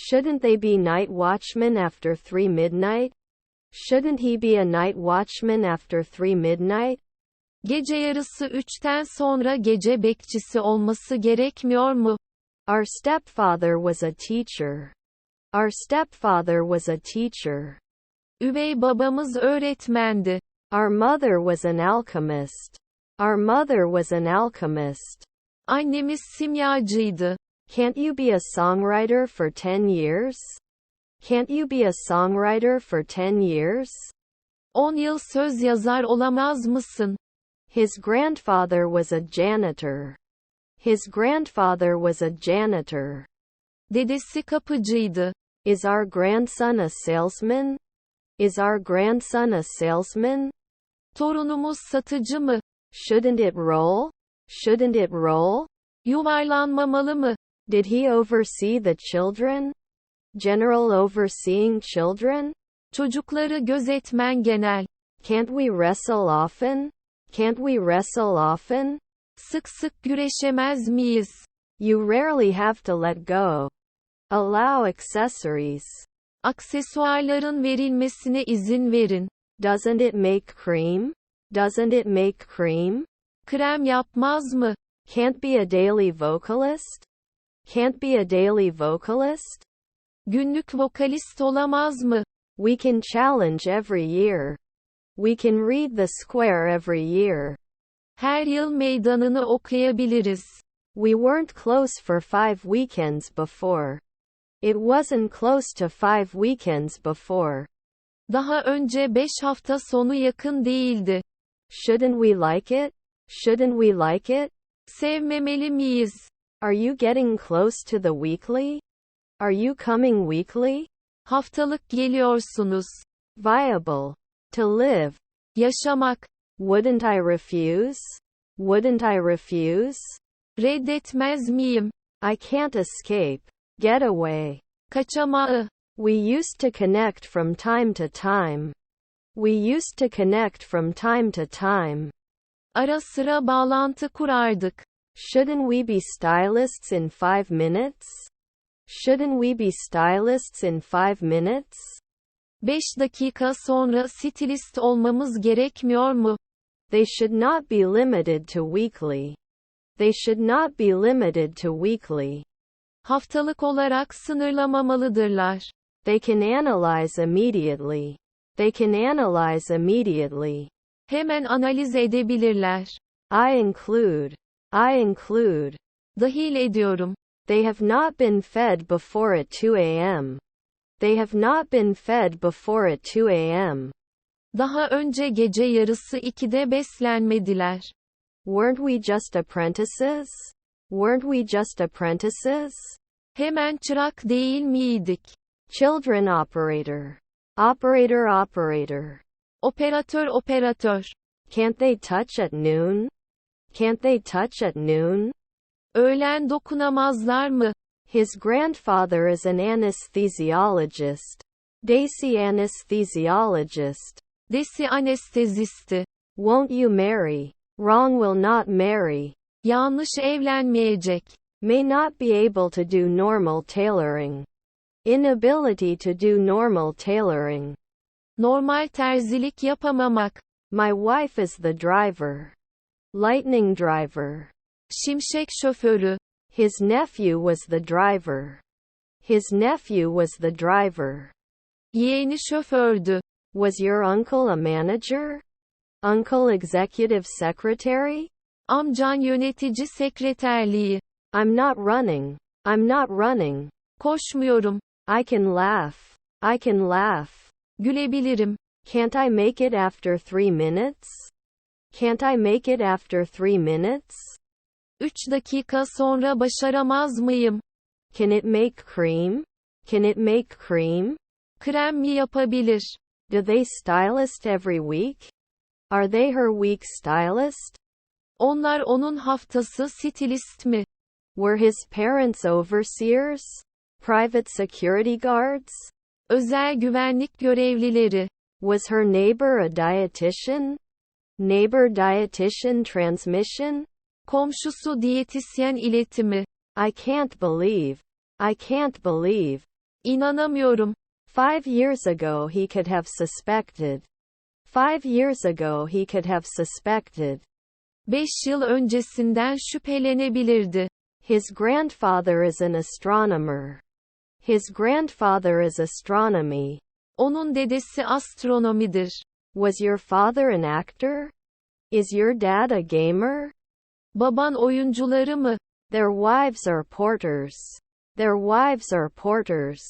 Shouldn't they be night watchmen after 3 midnight? Shouldn't he be a night watchman after 3 midnight? Gece yarısı 3'ten sonra gece bekçisi olması gerekmiyor mu? Our stepfather was a teacher. Our stepfather was a teacher. Üvey babamız öğretmendi. Our mother was an alchemist. Our mother was an alchemist. Annemiz simyacıydı. Can't you be a songwriter for 10 years? Can't you be a songwriter for 10 years? 10 yıl söz yazar olamaz mısın? His grandfather was a janitor. His grandfather was a janitor. Dedesi kapıcıydı. Is our grandson a salesman? Is our grandson a salesman? Torunumuz satıcı mı? Shouldn't it roll? Shouldn't it roll? Yuvarlanmamalı mı? Did he oversee the children? General overseeing children? Çocukları gözetmen genel. Can't we wrestle often? Can't we wrestle often? Sık sık güreşemez miyiz? You rarely have to let go. Allow accessories. Aksesuarların verilmesine izin verin. Doesn't it make cream? Doesn't it make cream? Krem yapmaz mı? Can't be a daily vocalist? Can't be a daily vocalist? Günlük vokalist olamaz mı? We can challenge every year. We can read the square every year. Her yıl meydanını okuyabiliriz. We weren't close for 5 weekends before. It wasn't close to 5 weekends before. Daha önce 5 hafta sonu yakın değildi. Shouldn't we like it? Shouldn't we like it? Sevmemeli miyiz? Are you getting close to the weekly? Are you coming weekly? Haftalık geliyorsunuz. Viable. To live. Yaşamak. Wouldn't I refuse? Wouldn't I refuse? Reddetmez miyim? I can't escape. Get away. Kaçamağı. We used to connect from time to time. We used to connect from time to time. Ara sıra bağlantı kurardık. Shouldn't we be stylists in 5 minutes? Shouldn't we be stylists in 5 minutes? 5 dakika sonra stilist olmamız gerekmiyor mu? They should not be limited to weekly. They should not be limited to weekly. Haftalık olarak sınırlamamalıdırlar. They can analyze immediately. They can analyze immediately. Hemen analiz edebilirler. I include. I include. Dahil ediyorum. They have not been fed before at 2 a.m. They have not been fed before at 2 a.m. Daha önce gece yarısı 2'de beslenmediler. Weren't we just apprentices? Weren't we just apprentices? Hemen çırak değil miydik? Children operator. Operator operator. Operatör operatör. Can't they touch at noon? Can't they touch at noon? Öğlen dokunamazlar mı? His grandfather is an anesthesiologist. Daisy anesthesiologist. Desi anestezisti. Won't you marry? Wrong will not marry. Yanlış evlenmeyecek. May not be able to do normal tailoring. Inability to do normal tailoring. Normal terzilik yapamamak. My wife is the driver. Lightning driver. Şimşek şoförü. His nephew was the driver. His nephew was the driver. Yeğeni şofördü. Was your uncle a manager? Uncle executive secretary? Amcan yönetici sekreterliği. I'm not running. I'm not running. Koşmuyorum. I can laugh. I can laugh. Gülebilirim. Can't I make it after 3 minutes? Can't I make it after 3 minutes? 3 dakika sonra başaramaz mıyım? Can it make cream? Can it make cream? Krem mi yapabilir? Do they stylist every week? Are they her week stylist? Onlar onun haftası stilist mi? Were his parents overseers? Private security guards? Özel güvenlik görevlileri. Was her neighbor a dietitian? Neighbor dietitian transmission? Komşusu diyetisyen iletimi. I can't believe. I can't believe. İnanamıyorum. 5 years ago he could have suspected. 5 years ago he could have suspected. 5 yıl öncesinden şüphelenebilirdi. His grandfather is an astronomer. His grandfather is astronomy. Onun dedesi astronomidir. Was your father an actor? Is your dad a gamer? Baban oyuncuları mı? Their wives are porters. Their wives are porters.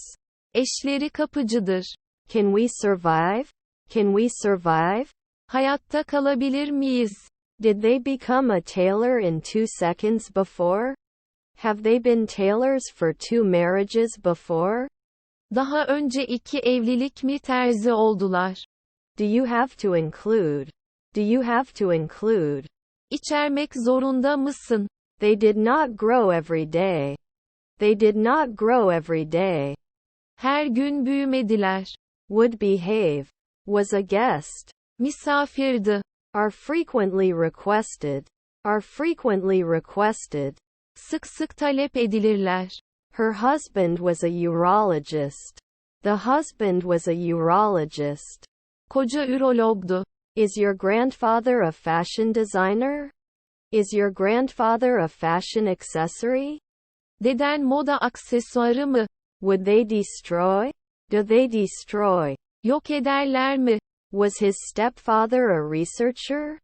Eşleri kapıcıdır. Can we survive? Can we survive? Hayatta kalabilir miyiz? Did they become a tailor in 2 seconds before? Have they been tailors for 2 marriages before? Daha önce 2 evlilik mi terzi oldular? Do you have to include? Do you have to include? İçermek zorunda mısın? They did not grow every day. They did not grow every day. Her gün büyümediler. Would behave. Was a guest. Misafirdi. Are frequently requested. Are frequently requested. Sık sık talep edilirler. Her husband was a urologist. The husband was a urologist. Koca ürologdu. Is your grandfather a fashion designer? Is your grandfather a fashion accessory? Deden moda aksesuarı mı? Would they destroy? Do they destroy? Yok ederler mi? Was his stepfather a researcher?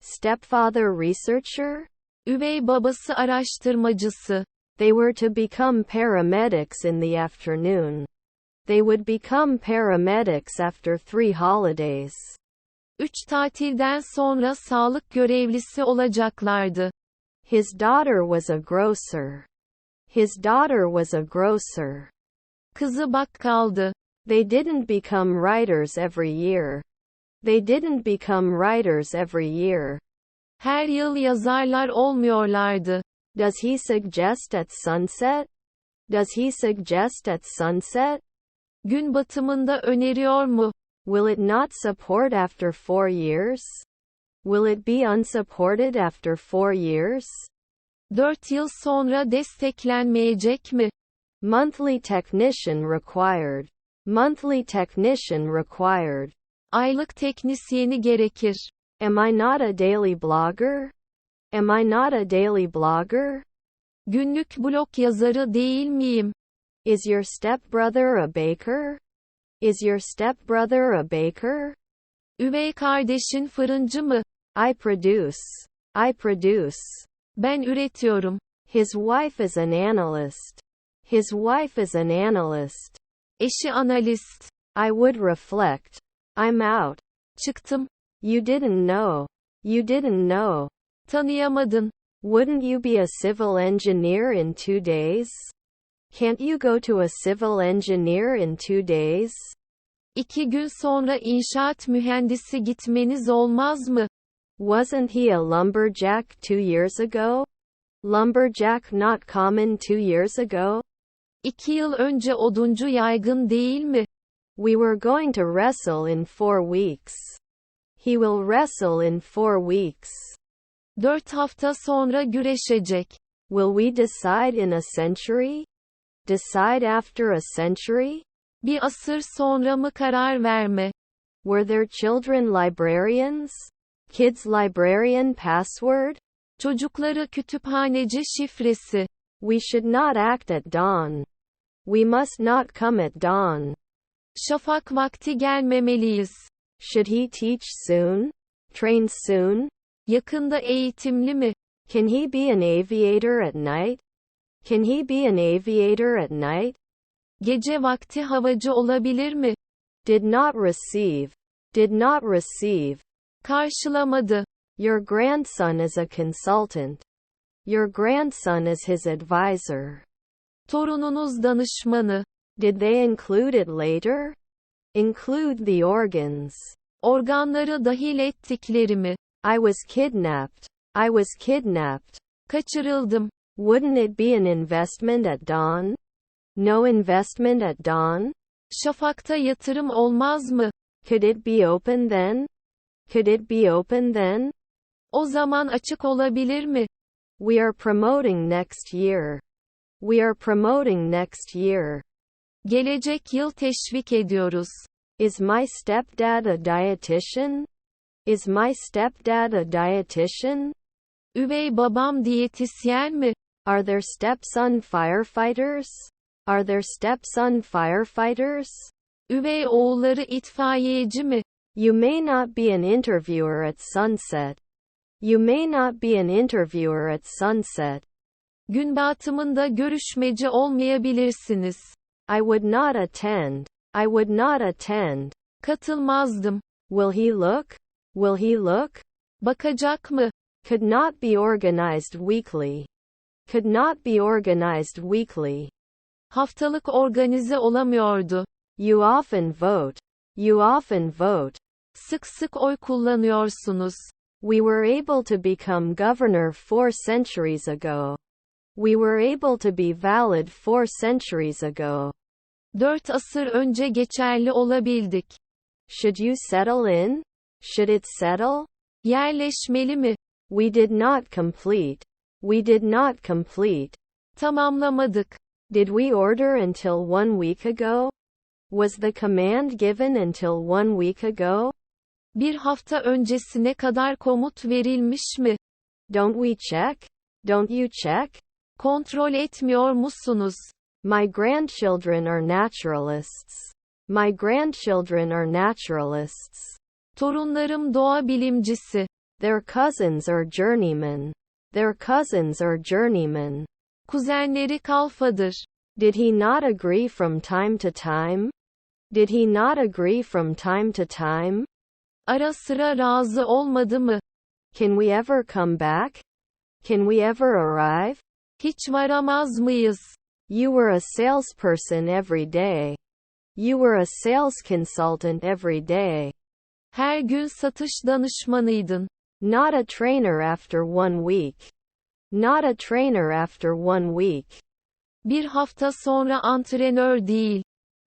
Stepfather researcher? Üvey babası araştırmacısı. They were to become paramedics in the afternoon. They would become paramedics after 3 holidays. 3 tatilden sonra sağlık görevlisi olacaklardı. His daughter was a grocer. His daughter was a grocer. Kızı bakkaldı. They didn't become writers every year. They didn't become writers every year. Her yıl yazarlar olmuyorlardı. Does he suggest at sunset? Does he suggest at sunset? Gün batımında öneriyor mu? Will it not support after 4 years? Will it be unsupported after 4 years? 4 yıl sonra desteklenmeyecek mi? Monthly technician required. Monthly technician required. Aylık teknisyeni gerekir. Am I not a daily blogger? Am I not a daily blogger? Günlük blog yazarı değil miyim? Is your stepbrother a baker? Is your stepbrother a baker? Üvey kardeşin fırıncı mı? I produce. I produce. Ben üretiyorum. His wife is an analyst. His wife is an analyst. Eşi analist. I would reflect. I'm out. Çıktım. You didn't know. You didn't know. Tanıyamadın. Wouldn't you be a civil engineer in 2 days? Can't you go to a civil engineer in 2 days? 2 gün sonra inşaat mühendisi gitmeniz olmaz mı? Wasn't he a lumberjack 2 years ago? Lumberjack not common 2 years ago? 2 yıl önce oduncu yaygın değil mi? We were going to wrestle in 4 weeks. He will wrestle in 4 weeks. 4 hafta sonra güreşecek. Will we decide in a century? Decide after a century? Bir asır sonra mı karar verme? Were their children librarians? Kids librarian password? Çocukları kütüphaneci şifresi. We should not act at dawn. We must not come at dawn. Şafak vakti gelmemeliyiz. Should he teach soon? Train soon? Yakında eğitimli mi? Can he be an aviator at night? Can he be an aviator at night? Gece vakti havacı olabilir mi? Did not receive. Did not receive. Karşılamadı. Your grandson is a consultant. Your grandson is his advisor. Torununuz danışmanı. Did they include it later? Include the organs. Organları dahil ettikleri mi? I was kidnapped. I was kidnapped. Kaçırıldım. Wouldn't it be an investment at dawn? No investment at dawn? Şafakta yatırım olmaz mı? Could it be open then? Could it be open then? O zaman açık olabilir mi? We are promoting next year. We are promoting next year. Gelecek yıl teşvik ediyoruz. Is my stepdad a dietitian? Is my stepdad a dietitian? Üvey babam diyetisyen mi? Are there stepson firefighters? Are there stepson firefighters? Üvey oğulları itfaiyeci mi? You may not be an interviewer at sunset. You may not be an interviewer at sunset. Gün batımında görüşmeci olmayabilirsiniz. I would not attend. I would not attend. Katılmazdım. Will he look? Will he look? Bakacak mı? Could not be organized weekly. Could not be organized weekly. Haftalık organize olamıyordu. You often vote. You often vote. Sık sık oy kullanıyorsunuz. We were able to become governor 4 centuries ago. We were able to be valid 4 centuries ago. 4 asır önce geçerli olabildik. Should you settle in? Should it settle? Yerleşmeli mi? We did not complete. We did not complete. Tamamlamadık. Did we order until 1 week ago? Was the command given until 1 week ago? Bir hafta öncesine kadar komut verilmiş mi? Don't we check? Don't you check? Kontrol etmiyor musunuz? My grandchildren are naturalists. My grandchildren are naturalists. Torunlarım doğa bilimcisi. Their cousins are journeymen. Their cousins are journeymen. Kuzenleri kalfadır. Did he not agree from time to time? Did he not agree from time to time? Ara sıra razı olmadı mı? Can we ever come back? Can we ever arrive? Hiç varamaz mıyız? You were a salesperson every day. You were a sales consultant every day. Her gün satış danışmanıydın. Not a trainer after 1 week. Not a trainer after 1 week. Bir hafta sonra antrenör değil.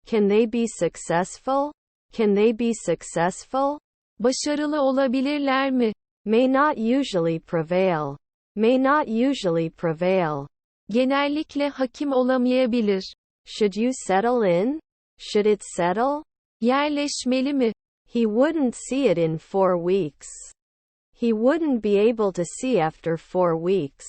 Can they be successful? Can they be successful? Başarılı olabilirler mi? May not usually prevail. May not usually prevail. Genellikle hakim olamayabilir. Should you settle in? Should it settle? Yerleşmeli mi? He wouldn't see it in 4 weeks. He wouldn't be able to see after 4 weeks.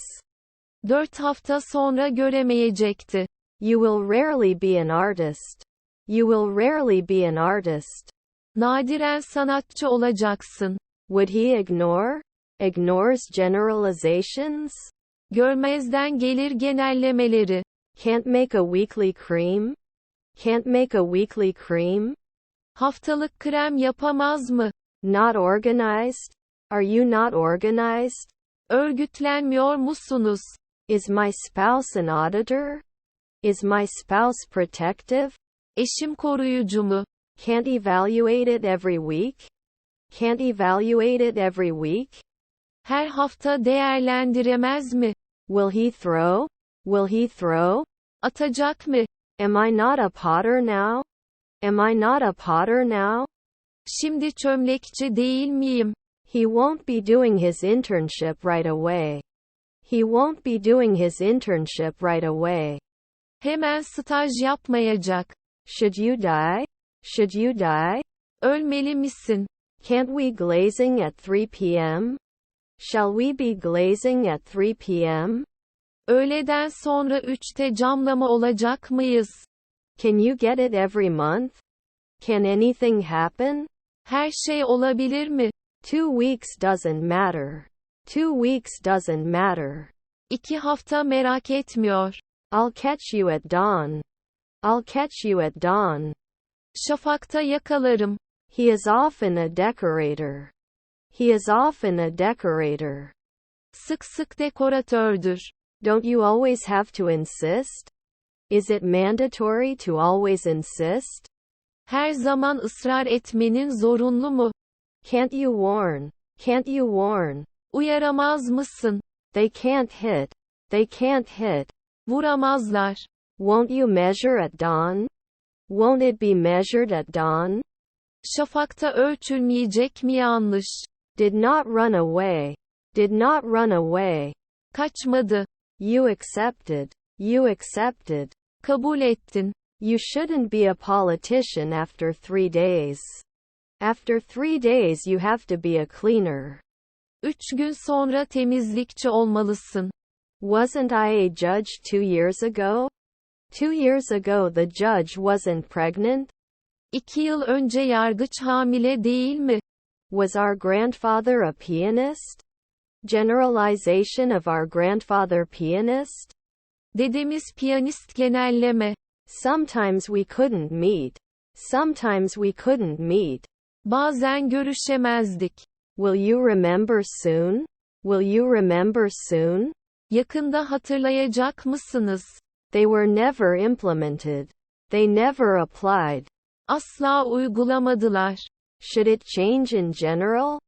4 hafta sonra göremeyecekti. You will rarely be an artist. You will rarely be an artist. Nadiren sanatçı olacaksın. Would he ignore? Ignores generalizations? Görmezden gelir genellemeleri. Can't make a weekly cream? Can't make a weekly cream? Haftalık krem yapamaz mı? Not organized? Are you not organized? Örgütlenmiyor musunuz? Is my spouse an auditor? Is my spouse protective? Eşim koruyucu mu? Can't evaluate it every week? Can't evaluate it every week? Her hafta değerlendiremez mi? Will he throw? Will he throw? Atacak mı? Am I not a potter now? Am I not a potter now? Şimdi çömlekçi değil miyim? He won't be doing his internship right away. He won't be doing his internship right away. Hemen staj yapmayacak. Should you die? Should you die? Ölmeli misin? Can't we glazing at 3 p.m.? Shall we be glazing at 3 p.m.? Öğleden sonra 3'te camlama olacak mıyız? Can you get it every month? Can anything happen? Her şey olabilir mi? 2 weeks doesn't matter. 2 weeks doesn't matter. 2 hafta merak etmiyor. I'll catch you at dawn. I'll catch you at dawn. Şafakta yakalarım. He is often a decorator. He is often a decorator. Sık sık dekoratördür. Don't you always have to insist? Is it mandatory to always insist? Her zaman ısrar etmenin zorunlu mu? Can't you warn? Can't you warn? Uyaramaz mısın? They can't hit. They can't hit. Vuramazlar. Won't you measure at dawn? Won't it be measured at dawn? Şafakta ölçülmeyecek mi yanlış? Did not run away. Did not run away. Kaçmadı. You accepted. You accepted. Kabul ettin. You shouldn't be a politician after 3 days. After 3 days you have to be a cleaner. 3 gün sonra temizlikçi olmalısın. Wasn't I a judge 2 years ago? 2 years ago the judge wasn't pregnant? 2 yıl önce yargıç hamile değil mi? Was our grandfather a pianist? Generalization of our grandfather pianist? Dedemiz piyanist genelleme. Sometimes we couldn't meet. Sometimes we couldn't meet. Bazen görüşemezdik. Will you remember soon? Will you remember soon? Yakında hatırlayacak mısınız? They were never implemented. They never applied. Asla uygulamadılar. Should it change in general?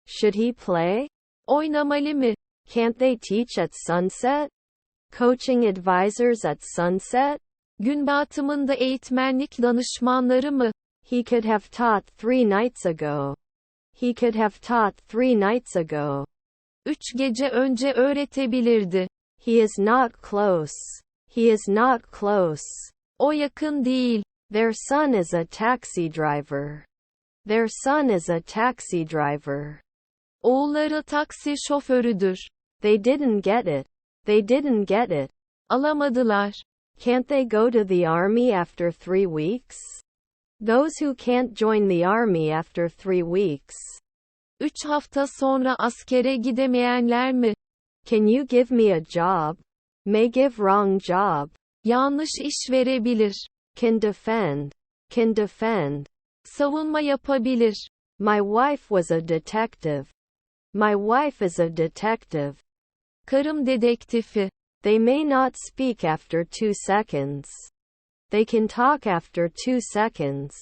Should he play? Oynamalı mı? Can't they teach at sunset? Coaching advisors at sunset? Gün batımında eğitmenlik danışmanları mı? He could have taught 3 nights ago. He could have taught 3 nights ago. 3 gece önce öğretebilirdi. He is not close. He is not close. O yakın değil. Their son is a taxi driver. Their son is a taxi driver. Oğulları taksi şoförüdür. They didn't get it. They didn't get it. Alamadılar. Can't they go to the army after 3 weeks? Those who can't join the army after 3 weeks. 3 hafta sonra askere gidemeyenler mi? Can you give me a job? May give wrong job. Yanlış iş verebilir. Can defend. Can defend. Savunma yapabilir. My wife was a detective. My wife is a detective. Karım dedektifi. They may not speak after 2 seconds. They can talk after 2 seconds.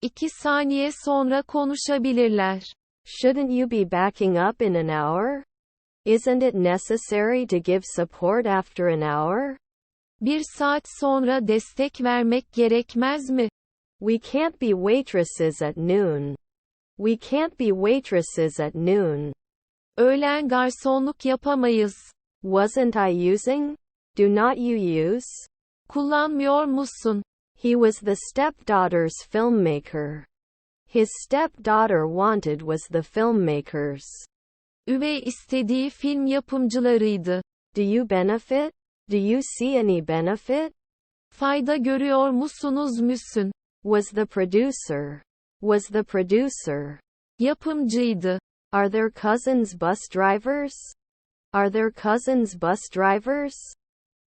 2 saniye sonra konuşabilirler. Shouldn't you be backing up in an hour? Isn't it necessary to give support after an hour? 1 saat sonra destek vermek gerekmez mi? We can't be waitresses at noon. We can't be waitresses at noon. Öğlen garsonluk yapamayız. Wasn't I using? Do not you use? Kullanmıyor musun? He was the stepdaughter's filmmaker. His stepdaughter wanted was the filmmakers. Üvey istediği film yapımcılarıydı. Do you benefit? Do you see any benefit? Fayda görüyor musunuz müsün? Was the producer? Was the producer? Yapımcıydı. Are their cousins bus drivers? Are their cousins bus drivers?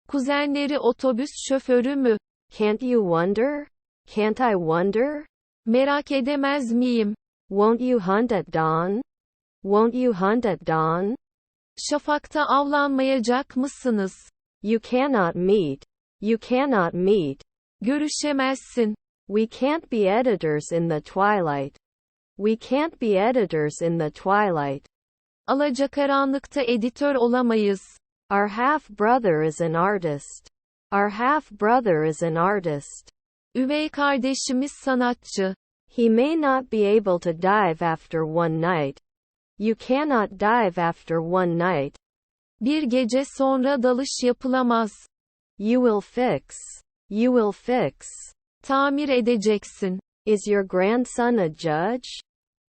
Kuzenleri otobüs şoförü mü? Can't you wonder? Can't I wonder? Merak edemez miyim? Won't you hunt at dawn? Won't you hunt at dawn? Şafakta avlanmayacak mısınız? You cannot meet. You cannot meet. Görüşemezsin. We can't be editors in the twilight. We can't be editors in the twilight. Alacakaranlıkta editör olamayız. Our half-brother is an artist. Our half-brother is an artist. Üvey kardeşimiz sanatçı. He may not be able to dive after 1 night. You cannot dive after 1 night. Bir gece sonra dalış yapılamaz. You will fix. You will fix. Tamir edeceksin. Is your grandson a judge?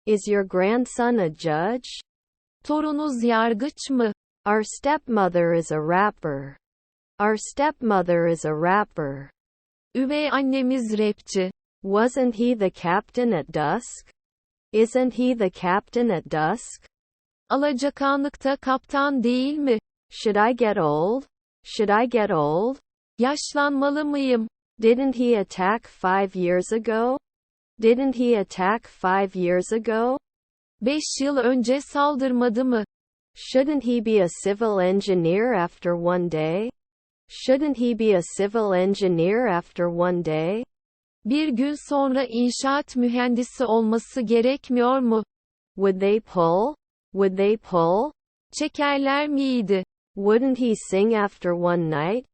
Is your grandson a judge? Torunuz yargıç mı? Our stepmother is a rapper. Our stepmother is a rapper. Üvey annemiz rapçi. Wasn't he the captain at dusk? Isn't he the captain at dusk? Alacakaranlıkta kaptan değil mi? Should I get old? Should I get old? Yaşlanmalı mıyım? Didn't he attack 5 years ago? Didn't he attack 5 years ago? 5 yıl önce saldırmadı mı? Shouldn't he be a civil engineer after 1 day? Shouldn't he be a civil engineer after 1 day? Bir gün sonra inşaat mühendisi olması gerekmiyor mu? Would they pull? Would they pull? Çekerler miydi? Wouldn't he sing after 1 night?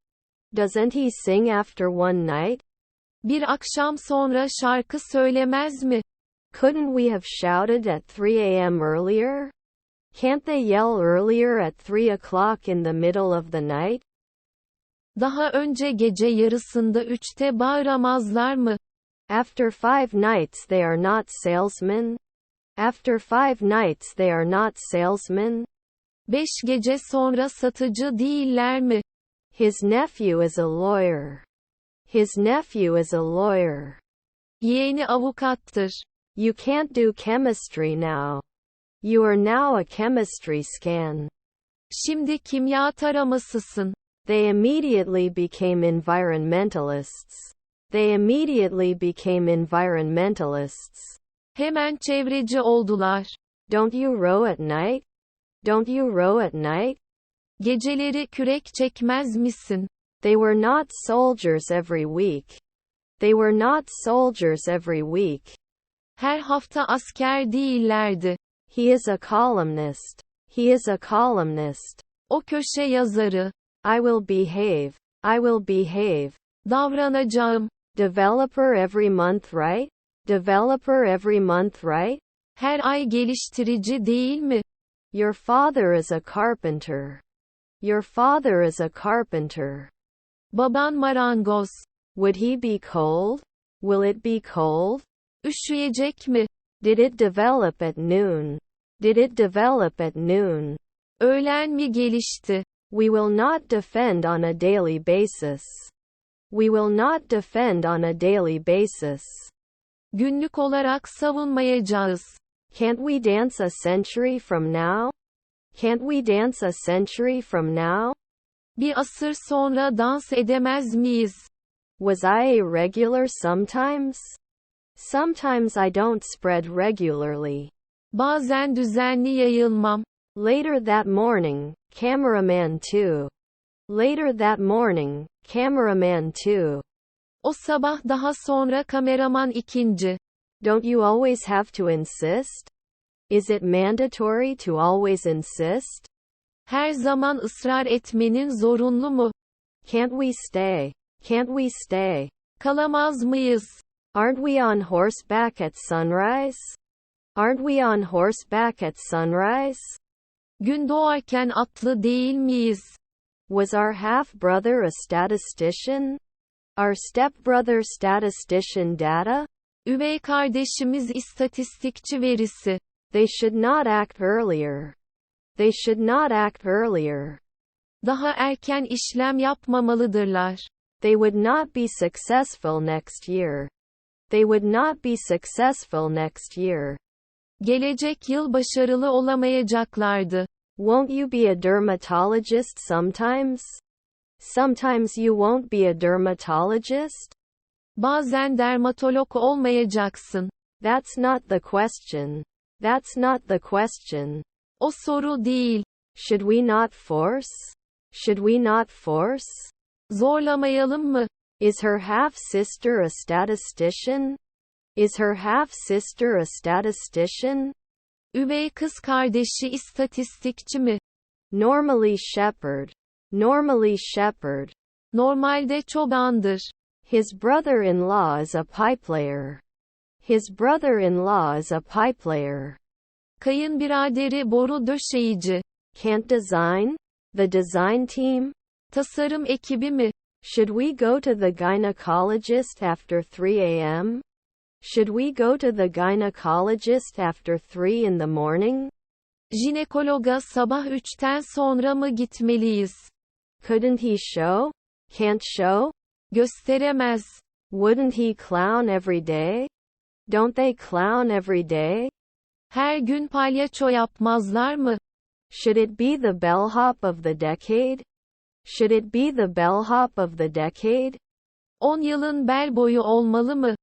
Doesn't he sing after 1 night? Bir akşam sonra şarkı söylemez mi? Couldn't we have shouted at 3 a.m. earlier? Can't they yell earlier at 3 o'clock in the middle of the night? Daha önce gece yarısında 3'te bağıramazlar mı? After 5 nights they are not salesmen. After 5 nights they are not salesmen. 5 gece sonra satıcı değiller mi? His nephew is a lawyer. His nephew is a lawyer. Yeğeni avukattır. You can't do chemistry now. You are now a chemistry scan. Şimdi kimya taramasısın. They immediately became environmentalists. They immediately became environmentalists. Hemen çevreci oldular. Don't you row at night? Don't you row at night? Geceleri kürek çekmez misin? They were not soldiers every week. They were not soldiers every week. Her hafta asker değillerdi. He is a columnist. He is a columnist. O köşe yazarı. I will behave. I will behave. Davranacağım. Developer every month, right? Developer every month, right? Her ay geliştirici değil mi? Your father is a carpenter. Your father is a carpenter. Baban marangoz. Would he be cold? Will it be cold? Üşüyecek mi? Did it develop at noon? Did it develop at noon? Öğlen mi gelişti? We will not defend on a daily basis. We will not defend on a daily basis. Günlük olarak savunmayacağız. Can't we dance a century from now? Can't we dance a century from now? Bir asır sonra dans edemez miyiz? Was I a regular sometimes? Sometimes I don't spread regularly. Bazen düzenli yayılmam. Later that morning, cameraman 2. Later that morning, cameraman 2. O sabah daha sonra kameraman 2. Don't you always have to insist? Is it mandatory to always insist? Her zaman ısrar etmenin zorunlu mu? Can't we stay? Can't we stay? Kalamaz mıyız? Aren't we on horseback at sunrise? Aren't we on horseback at sunrise? Gün doğarken atlı değil miyiz? Was our half-brother a statistician? Our stepbrother statistician data? Üvey kardeşimiz istatistikçi verisi. They should not act earlier. They should not act earlier. Daha erken işlem yapmamalıdırlar. They would not be successful next year. They would not be successful next year. Gelecek yıl başarılı olamayacaklardı. Won't you be a dermatologist sometimes? Sometimes you won't be a dermatologist? Bazen dermatolog olmayacaksın. That's not the question. That's not the question. O soru değil. Should we not force? Should we not force? Zorlamayalım mı? Is her half-sister a statistician? Is her half-sister a statistician? Üvey kız kardeşi istatistikçi mi? Normally shepherd. Normally shepherd. Normalde çobandır. His brother-in-law is a pipe-layer. His brother-in-law is a pipe-layer. Kayınbiraderi boru döşeyici. Can't design? The design team? Tasarım ekibi mi? Should we go to the gynecologist after 3 a.m.? Should we go to the gynecologist after 3 in the morning? Jinekologa sabah 3'ten sonra mı gitmeliyiz? Couldn't he show? Can't show? Gösteremez. Wouldn't he clown every day? Don't they clown every day? Her gün palyaço yapmazlar mı? Should it be the bellhop of the decade? Should it be the bellhop of the decade? 10 yılın bel boyu olmalı mı?